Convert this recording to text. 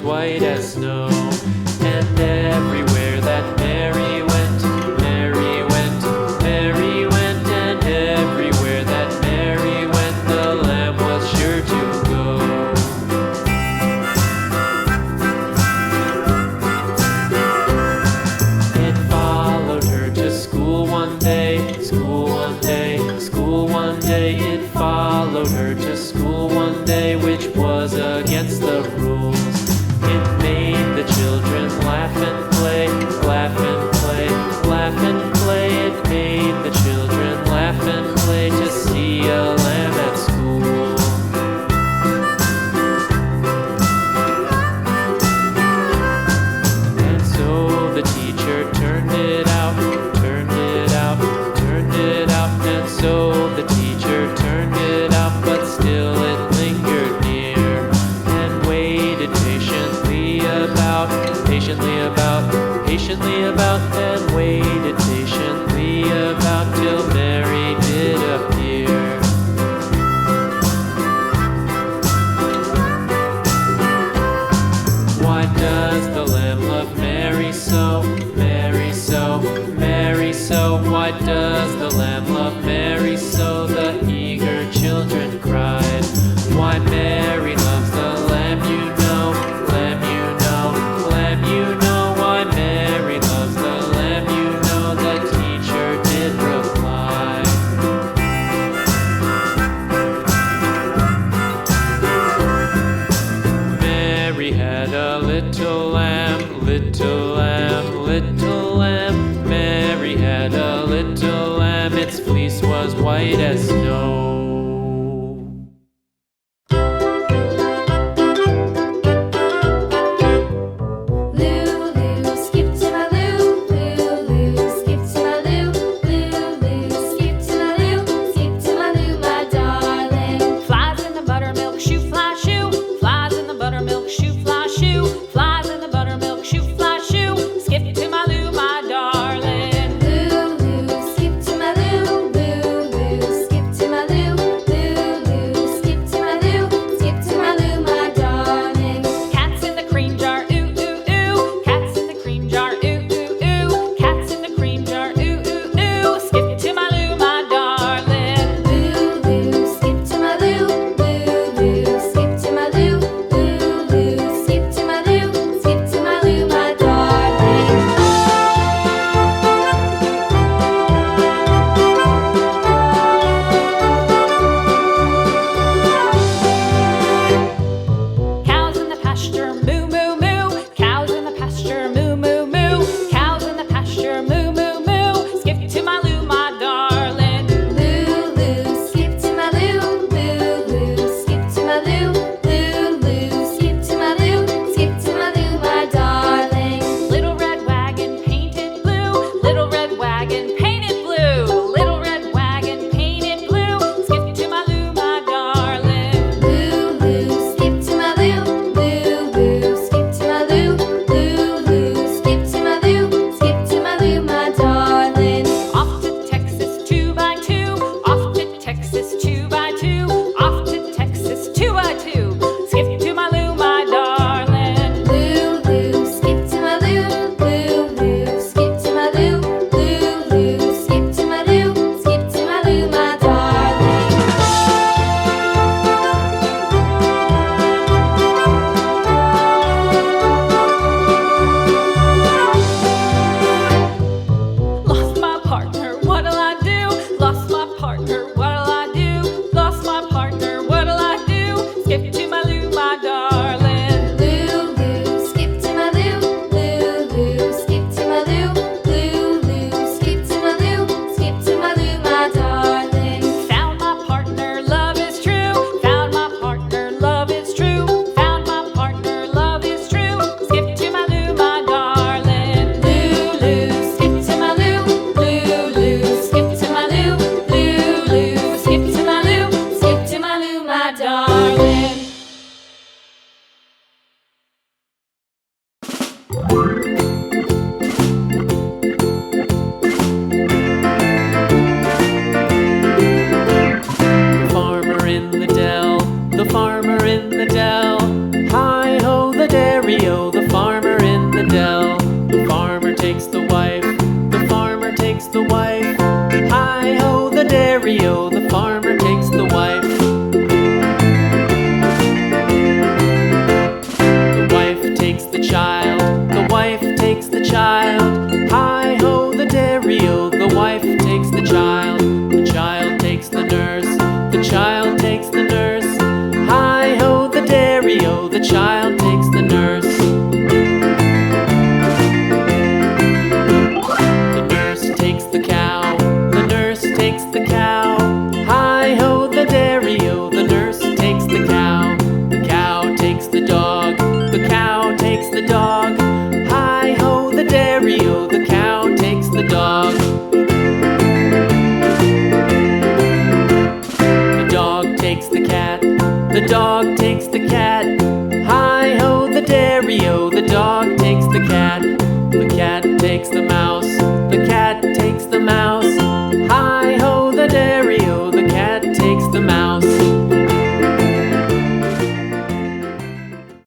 white as snow. And everywhere that Mary went, Mary went, Mary went, and everywhere that Mary went, the lamb was sure to go. It followed her to school one day, school one day, school one day. It followed her to school one day, which was against the rules. It made the children laugh and play, laugh and play, laugh and play. It made the children laugh and play to see a lamb at school. And so the teacher turned it out, turned it out, turned it out. And so the teacher turned it out, but still it lingered near and waited patiently about, patiently about, patiently about, and waited patiently about till Mary did appear. Why does the lamb love Mary so, Mary so, Mary so? Why does the lamb love Mary so? The eager children cried. Why Mary loves the lamb, you know, lamb, you know, lamb, you know. Why Mary loves the lamb, you know, the teacher did reply. Mary had a little lamb, little lamb, little lamb. Mary had a little lamb, its fleece was white as snow. dairy-o, the farmer in the dell. The farmer takes the wife, the farmer takes the wife. Hi-ho, the dairy-o, the farmer takes the wife. The wife takes the child, the wife takes the child. Hi-ho, the dairy-o, the wife takes the child. The child takes the nurse, the child takes the nurse. Hi-ho, the dairy-o, the child takes the nurse. The nurse takes the cow, the nurse takes the cow. Hi-ho, the dairy-o, the nurse takes the cow. The cow takes the dog, the cow takes the dog. Hi-ho, the dairy-o, the cow